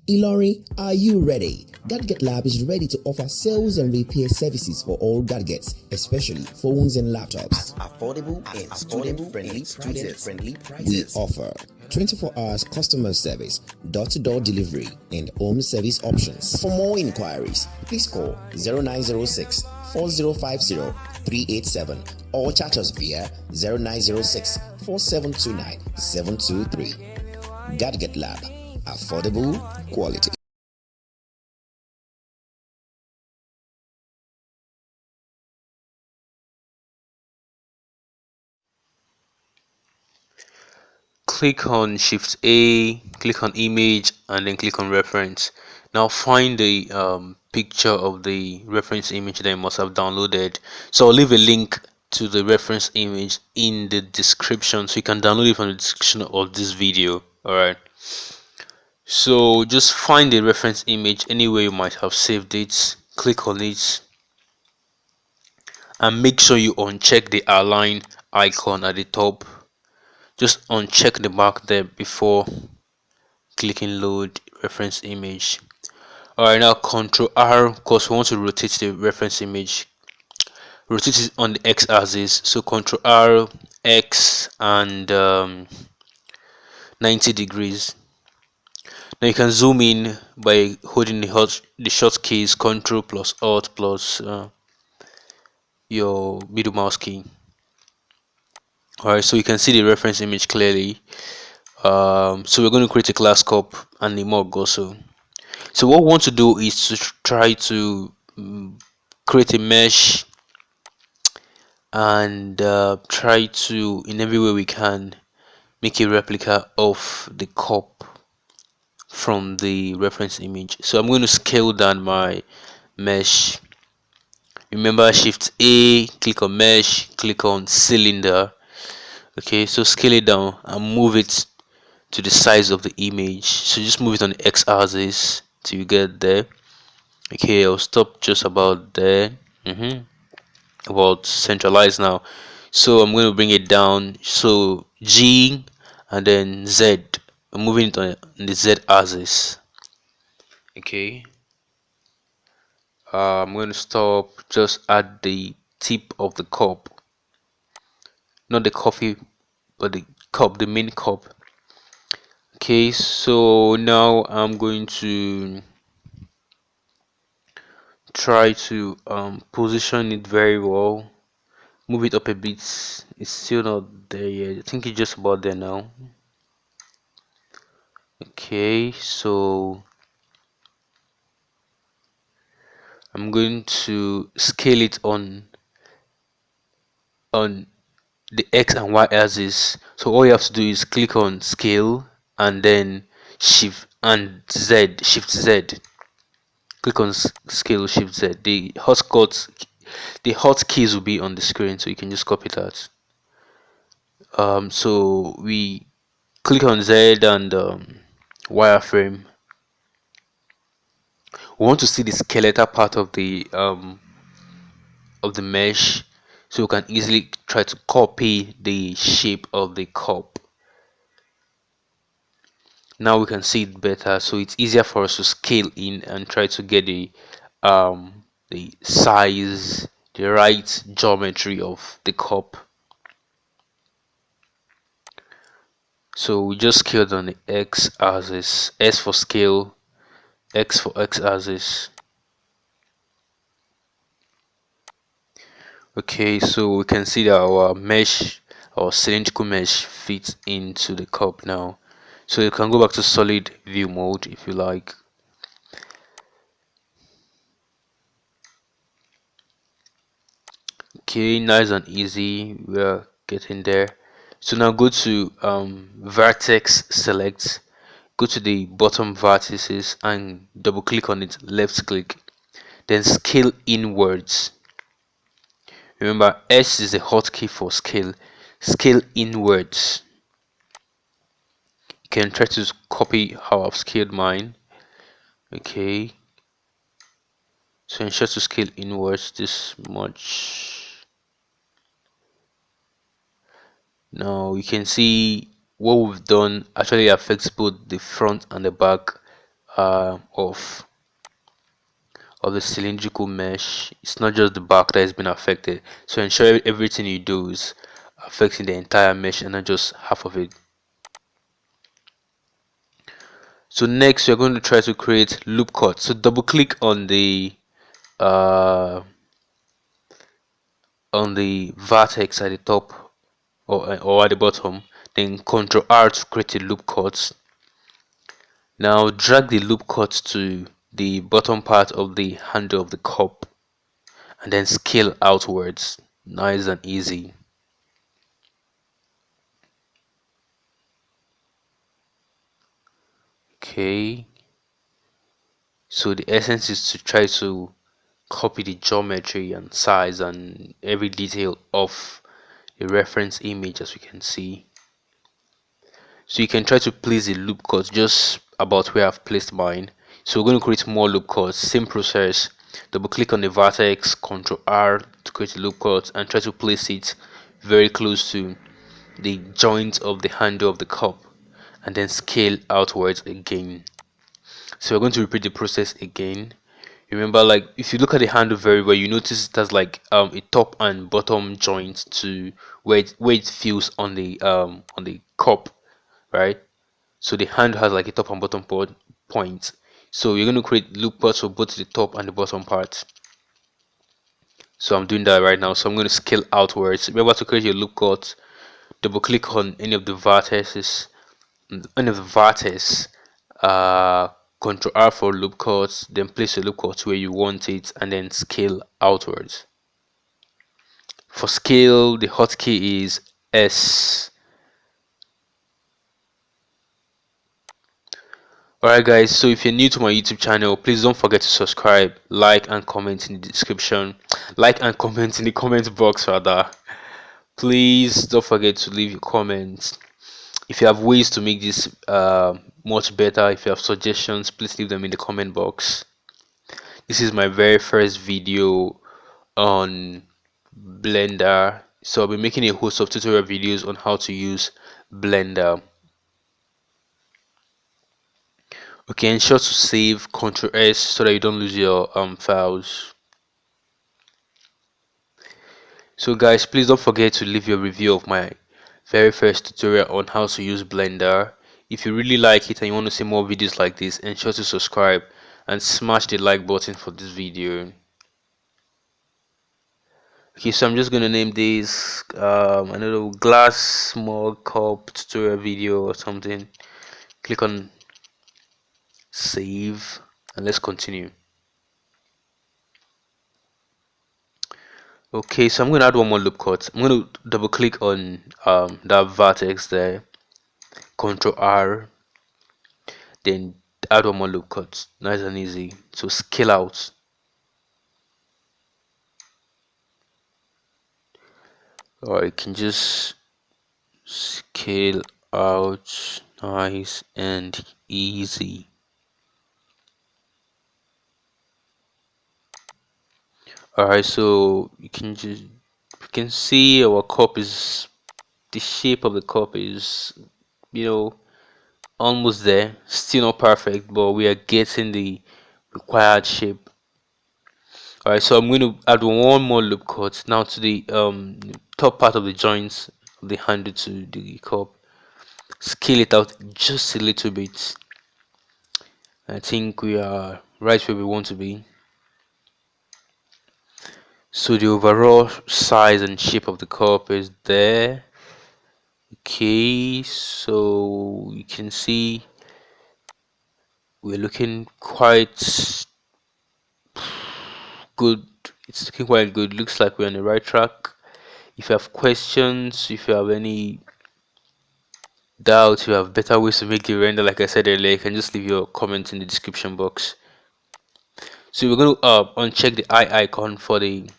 Ilori, are you ready? Gadget Lab is ready to offer sales and repair services for all gadgets, especially phones and laptops. Affordable and student-friendly prices. We offer 24 hours customer service, door-to-door delivery, and home service options. For more inquiries, please call 0906 4050 387 or chat us via 0906 4729 723. Gadget Lab. Affordable quality. Click on Shift A, click on image, and then click on reference. Now find the picture of the reference image that you must have downloaded. So I'll leave a link to the reference image in the description, so you can download it from the description of this video. Alright, so just find the reference image anywhere you might have saved it, click on it, and make sure you uncheck the align icon at the top. Just uncheck the mark there before clicking load reference image. Alright, now Control R, because we want to rotate the reference image. Rotate it on the X axis, so Control R, X, and 90 degrees. Now you can zoom in by holding the short keys Control plus Alt plus your middle mouse key. Alright, so you can see the reference image clearly. So we're going to create a class cup and a mug also. So what we want to do is to try to create a mesh and try to, in every way we can, make a replica of the cup from the reference image. So I'm going to scale down my mesh. Remember, Shift A, click on mesh, click on cylinder. Okay, so scale it down and move it to the size of the image. So just move it on the X axis till you get there. Okay, I'll stop just about there. About centralized now. So I'm going to bring it down. So G and then Z. I'm moving it on the Z axis. Okay. I'm going to stop just at the tip of the cup, not the coffee, but the cup, the main cup. Okay, so now I'm going to try to position it very well, move it up a bit. It's still not there yet. I think it's just about there now. Okay, so I'm going to scale it on the X and Y axis. So all you have to do is click on scale and then shift and Z, shift Z. Click on scale, shift Z. The hotkeys will be on the screen, so you can just copy that. So we click on Z and wireframe. We want to see the skeletal part of the mesh, so we can easily try to copy the shape of the cup. Now we can see it better, so it's easier for us to scale in and try to get the size, the right geometry of the cup. So we just scaled on the X axis, S for scale, X for X axis. Okay, so we can see that our cylindrical mesh fits into the cup now. So you can go back to solid view mode if you like. Okay, nice and easy, we're getting there. So now go to vertex select, go to the bottom vertices and double click on it, left click, then scale inwards. Remember, S is the hotkey for scale. Scale inwards. You can try to copy how I've scaled mine. Okay, so ensure to scale inwards this much. Now you can see what we've done actually affects both the front and the back of the cylindrical mesh. It's not just the back that has been affected, so ensure everything you do is affecting the entire mesh and not just half of it. So next you're going to try to create loop cuts. So double click uh, on the vertex at the top or at the bottom, then Ctrl R to create a loop cut. Now drag the loop cut to the bottom part of the handle of the cup and then scale outwards. Nice and easy. Okay, so the essence is to try to copy the geometry and size and every detail of the reference image, as we can see. So you can try to place the loop cut just about where I've placed mine. So we're going to create more loop cuts. Same process. Double click on the vertex, Ctrl R to create a loop cut and try to place it very close to the joint of the handle of the cup and then scale outwards again. So we're going to repeat the process again. Remember, like if you look at the handle very well, you notice it has like a top and bottom joint to where it feels on the cup, right? So the handle has like a top and bottom point. So you're going to create loop cuts for both the top and the bottom part. So I'm doing that right now. So I'm going to scale outwards. Remember to create your loop cut, double click on any of the vertices, uh, Ctrl R for loop cuts, then place your loop cut where you want it and then scale outwards. For scale, the hotkey is S. Alright guys, so if you're new to my YouTube channel, please don't forget to subscribe, like and comment in the description, like and comment in the comment box rather. Please don't forget to leave your comments. If you have ways to make this much better, if you have suggestions, please leave them in the comment box. This is my very first video on Blender, so I'll be making a host of tutorial videos on how to use Blender. Okay, ensure to save Ctrl S so that you don't lose your files. So guys, please don't forget to leave your review of my very first tutorial on how to use Blender. If you really like it and you want to see more videos like this, ensure to subscribe and smash the like button for this video. Okay, so I'm just gonna name this another glass small cup tutorial video or something. Click on save and let's continue. Okay, so I'm gonna add one more loop cut. I'm gonna double click on that vertex there, Ctrl R, then add one more loop cut. Nice and easy. So scale out. Or you can just scale out. Nice and easy. Alright, so you can see our cup is, the shape of the cup is, almost there. Still not perfect, but we are getting the required shape. Alright, so I'm going to add one more loop cut now to the top part of the joints of the handle to the cup. Scale it out just a little bit. I think we are right where we want to be. So the overall size and shape of the cup is there. Okay, so you can see we're looking quite good. It's looking quite good. Looks like we're on the right track. If you have questions, if you have any doubts, you have better ways to make the render, like I said earlier, you can just leave your comments in the description box. So we're going to uncheck the eye icon for the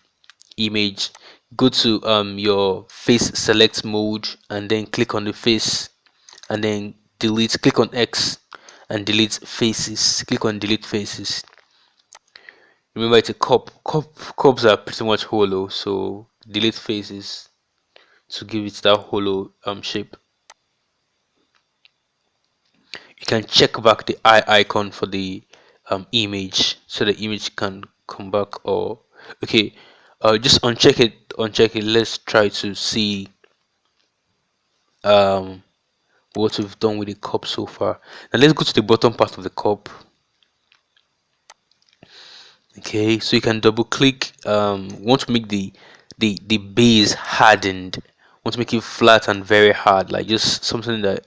image. Go to your face select mode and then click on the face and then delete. Click on X and delete faces. Click on delete faces. Remember, it's a cups are pretty much hollow, so delete faces to give it that hollow shape. you can check back the eye icon for the image, so the image can come back. Or okay, just uncheck it. Let's try to see um what we've done with the cup so far. Now let's go to the bottom part of the cup. Okay, so you can double click. Want to make the base hardened, want to make it flat and very hard, like just something that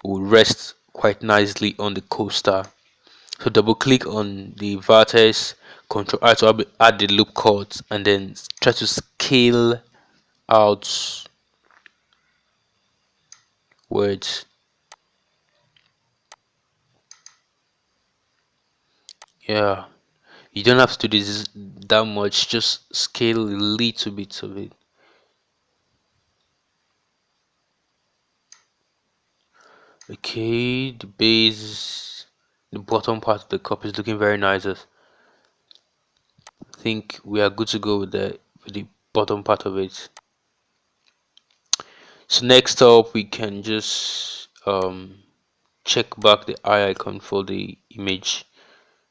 will rest quite nicely on the coaster. So double click on the vertex, Control R to add the loop cut, and then try to scale out words. Yeah, you don't have to do this that much, just scale a little bit of it. Okay, the base, the bottom part of the cup is looking very nice. I think we are good to go with the bottom part of it. So next up, we can just check back the eye icon for the image,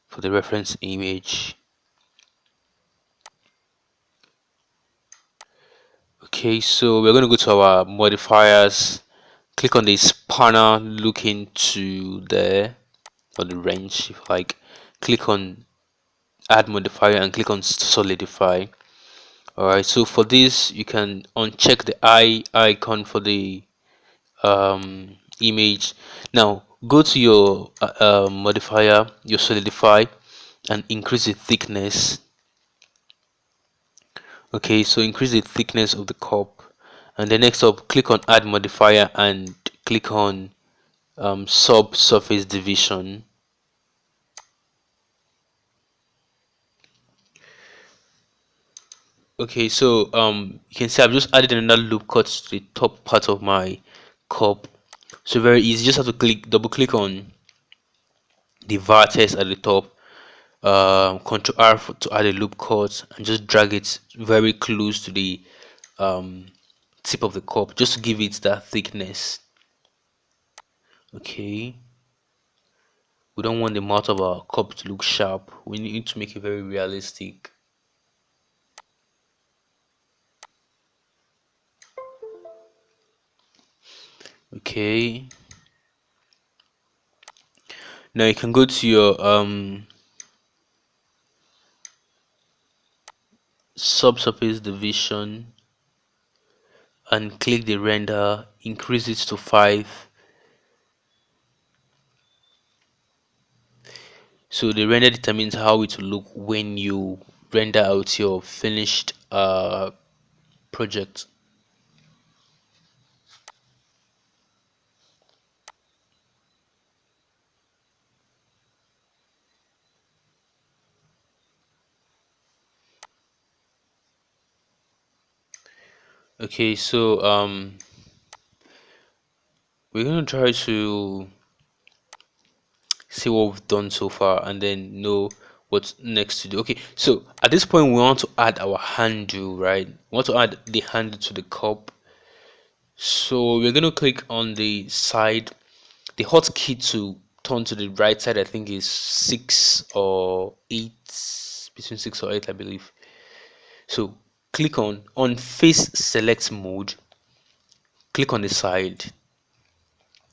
for the reference image. Okay, so we're going to go to our modifiers, click on the spanner looking to there, or the wrench if you like, click on add modifier and click on solidify. Alright, so for this you can uncheck the eye icon for the image. Now go to your modifier, your solidify, and increase the thickness. Okay, so increase the thickness of the cup, and then next up click on add modifier and click on subsurface division. Okay, so you can see I've just added another loop cut to the top part of my cup. So very easy, just have to double click on the vertex at the top, Control R to add a loop cut, and just drag it very close to the um, tip of the cup, just to give it that thickness. Okay, we don't want the mouth of our cup to look sharp, we need to make it very realistic. Okay, now you can go to your subsurface division and click the render, increase it to 5. So the render determines how it will look when you render out your finished project. Okay, so we're gonna try to see what we've done so far and then know what's next to do. Okay, so at this point we want to add our handle, right? We want to add the handle to the cup. So we're going to click on the side. The hotkey to turn to the right side I think is 6 or 8, between 6 or 8 I believe. So click on face select mode, click on the side.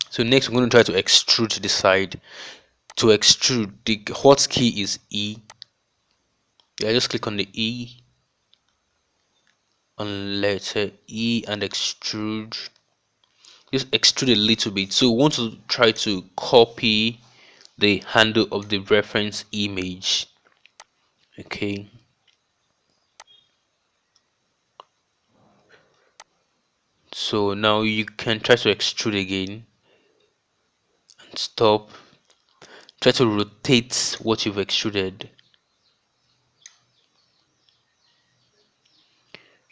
So next we're going to try to extrude the side. To extrude, the hotkey is E. Yeah, just click on the E, on letter E, and extrude. Just extrude a little bit. So we want to try to copy the handle of the reference image. Okay, so now you can try to extrude again and stop. Try to rotate what you've extruded.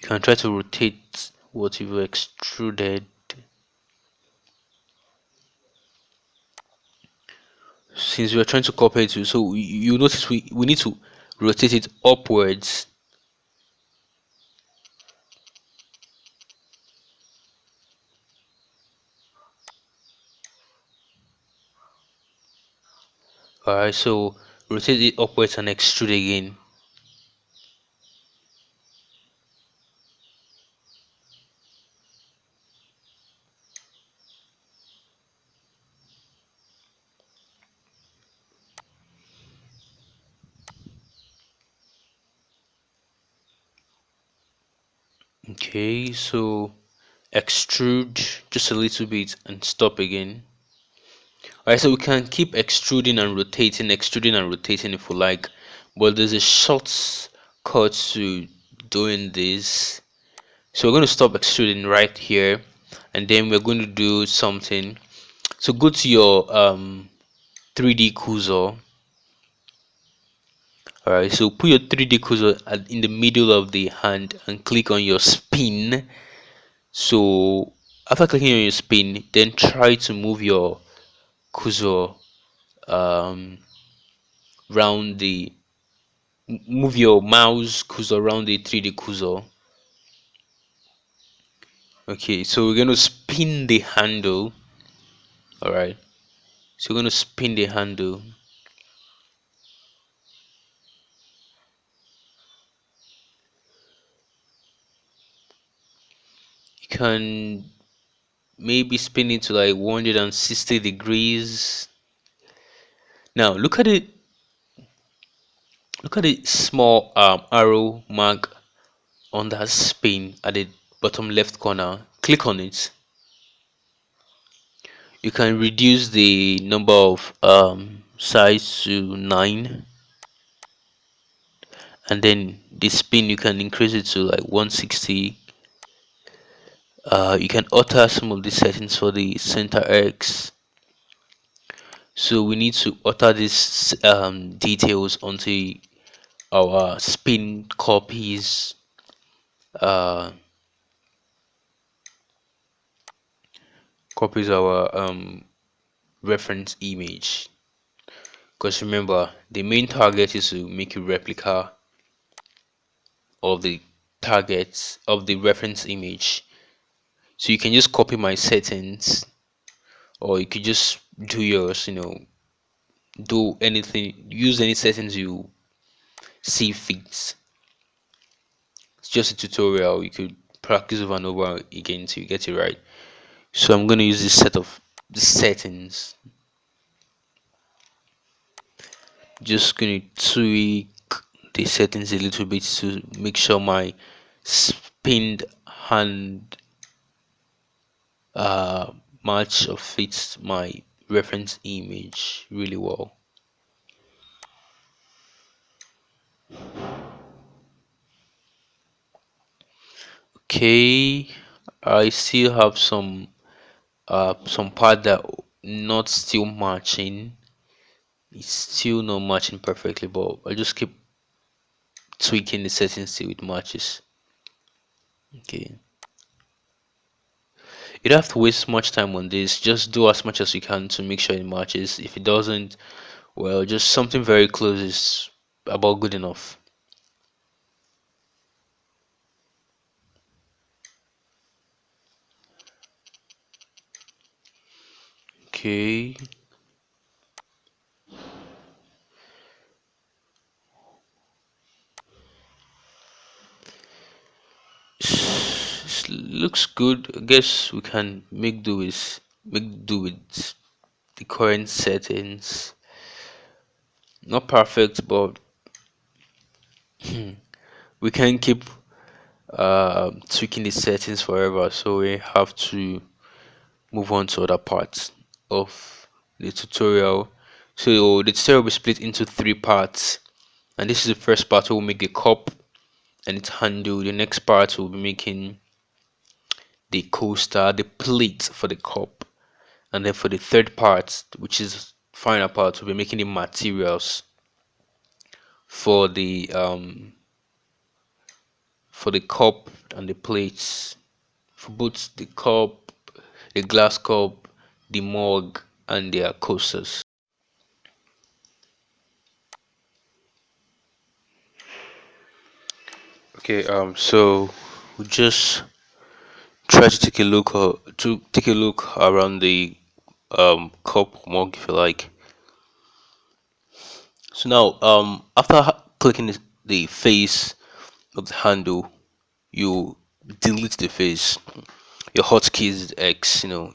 You can try to rotate what you've extruded. Since we are trying to copy it, so you notice we need to rotate it upwards. Alright, so rotate it upwards and extrude again. Okay, so extrude just a little bit and stop again. Alright, so we can keep extruding and rotating if we like, but there's a shortcut to doing this. So we're going to stop extruding right here, and then we're going to do something. So go to your 3D cursor. Alright, so put your 3D cursor in the middle of the hand and click on your spin. So after clicking on your spin, then try to move your cursor um, round the move your mouse cursor around the 3D cursor. Okay, so we're going to spin the handle. All right, so we're going to spin the handle. You can maybe spin it to like 160 degrees. Now look at the small arrow mark on that spin at the bottom left corner. Click on it. You can reduce the number of size to 9, and then the spin you can increase it to like 160. You can alter some of the settings for the center X. So we need to alter these details onto our spin uh, copies our reference image, because remember the main target is to make a replica of the targets of the reference image. So you can just copy my settings, or you could just do yours, do anything, use any settings you see fit. It's just a tutorial. You could practice over and over again till you get it right. So I'm going to use this set of the settings. Just going to tweak the settings a little bit to make sure my spinned hand match or fits my reference image really well. Okay, I still have some part that not still matching. It's still not matching perfectly, but I just keep tweaking the settings till it matches. Okay, you don't have to waste much time on this. Just do as much as you can to make sure it matches. If it doesn't, well, just something very close is about good enough. Okay, looks good. I guess we can make do with the current settings. Not perfect, but we can keep tweaking the settings forever, so we have to move on to other parts of the tutorial. So the tutorial will be split into 3 parts, and this is the first part where we'll make the cup and its handle. The next part will be making the coaster, the plate for the cup, and then for the third part, which is final part, we'll be making the materials for the cup and the plates, for both the cup, the glass cup, the mug, and their coasters. Okay, so we just try to take a look around the cup mug, if you like. So now, after clicking the face of the handle, you delete the face. Your hotkey is X. So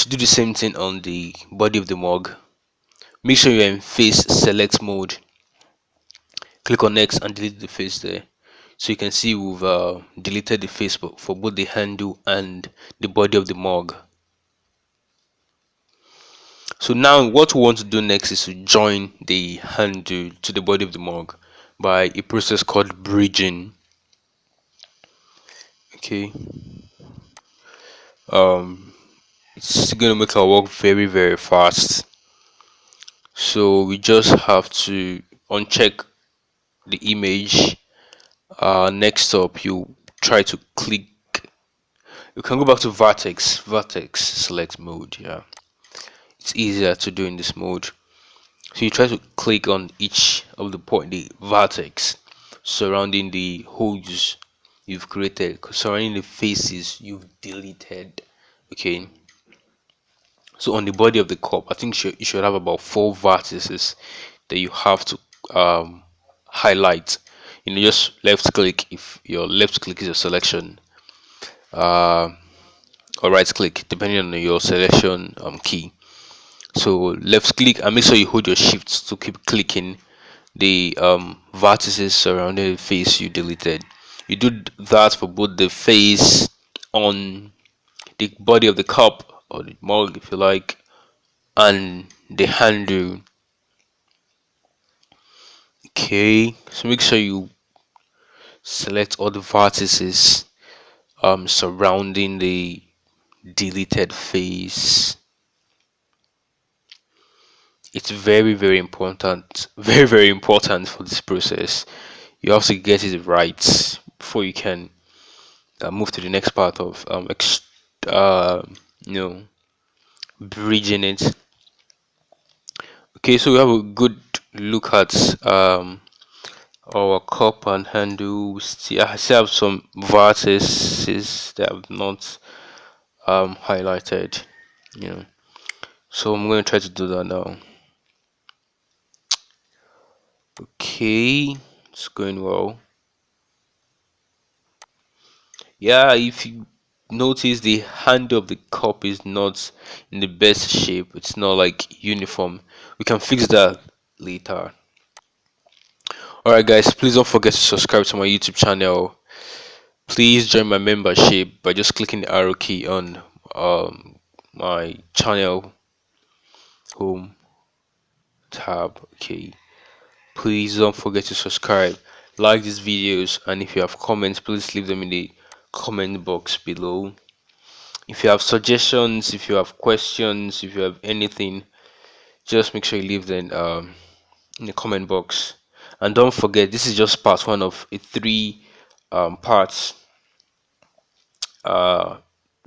do the same thing on the body of the mug. Make sure you're in face select mode. Click on X and delete the face there. So you can see we've deleted the face for both the handle and the body of the mug. So now what we want to do next is to join the handle to the body of the mug by a process called bridging. Okay. It's gonna make our work very very fast. So we just have to uncheck the image. Next up, you try to click. You can go back to vertex select mode. Yeah, it's easier to do in this mode. So you try to click on each of the vertex surrounding the holes you've created, surrounding the faces you've deleted. Okay. So on the body of the cup, I think you should have about 4 vertices that you have to highlight. Just left click if your left click is your selection, uh, or right click depending on your selection key. So left click and make sure you hold your shift to keep clicking the vertices surrounding the face you deleted. You do that for both the face on the body of the cup or the mug if you like, and the handle. Okay, so make sure you select all the vertices surrounding the deleted face. It's very very important, very very important for this process. You have to get it right before you can move to the next part of uh, you know bridging it. Okay, so we have a good look at our cup and handle. I still have some vertices that I've not highlighted, you know. So I'm going to try to do that now. Okay, it's going well. Yeah, if you notice the handle of the cup is not in the best shape, it's not like uniform. We can fix that later. Alright guys, please don't forget to subscribe to my YouTube channel. Please join my membership by just clicking the arrow key on my channel home tab. Okay, please don't forget to subscribe, like these videos, and if you have comments, please leave them in the comment box below. If you have suggestions, if you have questions, if you have anything, just make sure you leave them in the comment box. And don't forget, this is just part one of a three parts uh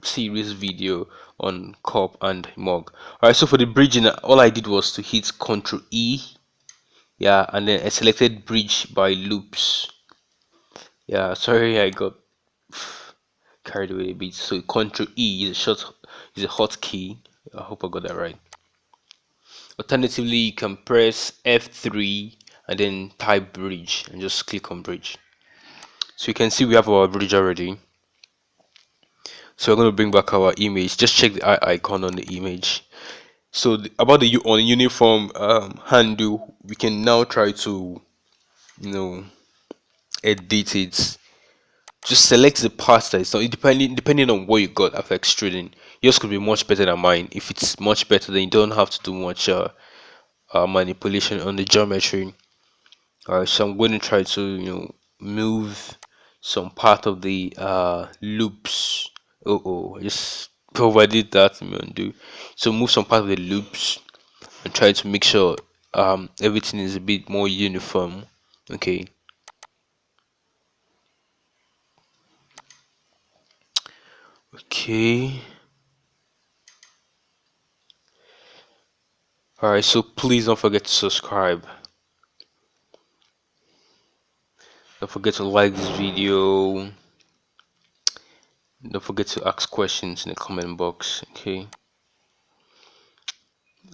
series video on cup and mug. All right, so for the bridging, all I did was to hit Ctrl E, yeah, and then I selected bridge by loops. Yeah, sorry, I got carried away a bit. So Ctrl E is a hotkey. I hope I got that right. Alternatively, you can press F3 and then type bridge and just click on bridge. So you can see we have our bridge already. So we're going to bring back our image. Just check the eye icon on the image. So about the on uniform handle, we can now try to edit it. Just select the parts that is not depending on what you got after extruding. Yours could be much better than mine. If it's much better, then you don't have to do much manipulation on the geometry. Alright, so I'm going to try to move some part of the loops. I just overdid that. Let me undo. So move some part of the loops and try to make sure everything is a bit more uniform. Okay. Okay. Alright, so please don't forget to subscribe. Don't forget to like this video. Don't forget to ask questions in the comment box. Okay.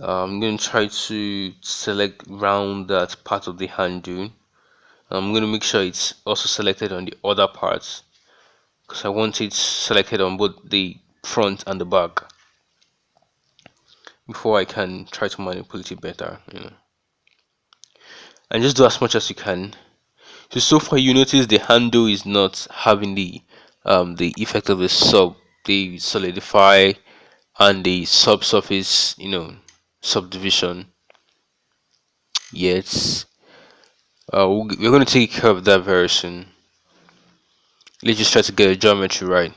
I'm going to try to select round that part of the handle. I'm going to make sure it's also selected on the other parts, because I want it selected on both the front and the back before I can try to manipulate it better, and just do as much as you can. So far you notice the handle is not having the effect of the solidify and the subsurface, subdivision yet. We're going to take care of that very soon. Let's just try to get a geometry right.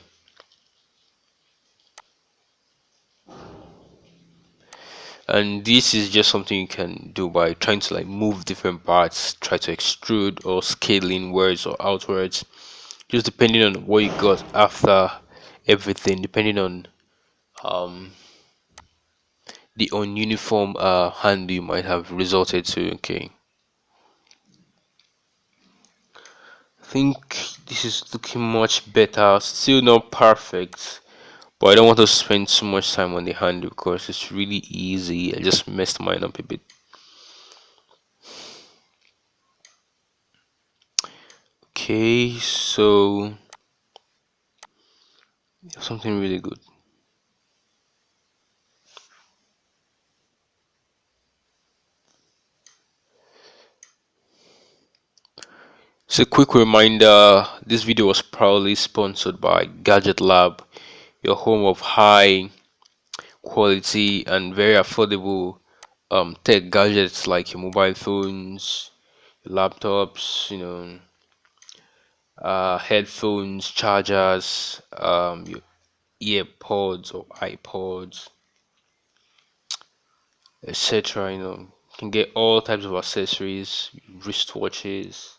And this is just something you can do by trying to like move different parts, try to extrude or scale inwards or outwards, just depending on what you got after everything, depending on um the ununiform hand you might have resulted to. Okay, I think this is looking much better. Still not perfect, but I don't want to spend too much time on the hand because it's really easy. I just messed mine up a bit. Okay, so something really good. So, quick reminder, this video was proudly sponsored by Gadget Lab, your home of high quality and very affordable tech gadgets like your mobile phones, your laptops, headphones, chargers, your earpods or iPods, etc. You can get all types of accessories, wristwatches,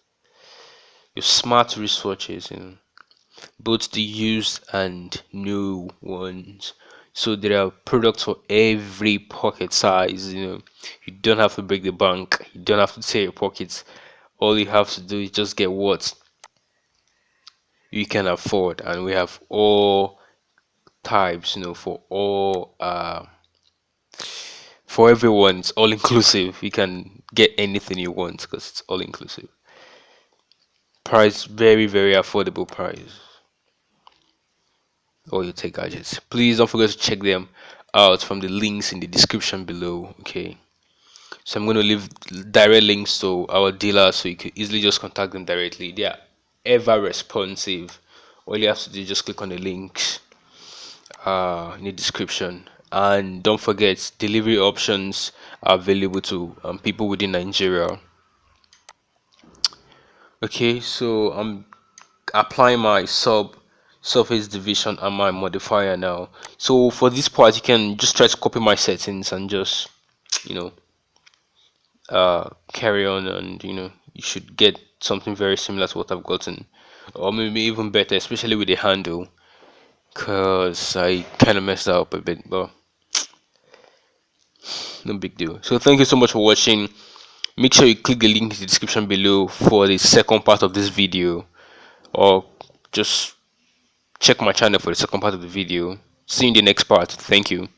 your smart wristwatches, both the used and new ones. So there are products for every pocket size. You don't have to break the bank. You don't have to tear your pockets. All you have to do is just get what you can afford, and we have all types. For everyone. It's all inclusive. You can get anything you want because it's all inclusive. Price very very affordable price. All your tech gadgets. Please don't forget to check them out from the links in the description below. Okay. So I'm going to leave direct links to our dealers so you can easily just contact them directly. They are ever responsive. All you have to do is just click on the links in the description. And don't forget, delivery options are available to people within Nigeria. Okay, so I'm applying my surface division and my modifier now. So for this part, you can just try to copy my settings and just you know carry on, and you should get something very similar to what I've gotten, or maybe even better, especially with the handle, because I kind of messed that up a bit, but no big deal. So thank you so much for watching. Make sure you click the link in the description below for the second part of this video, or just check my channel for the second part of the video. See you in the next part. Thank you.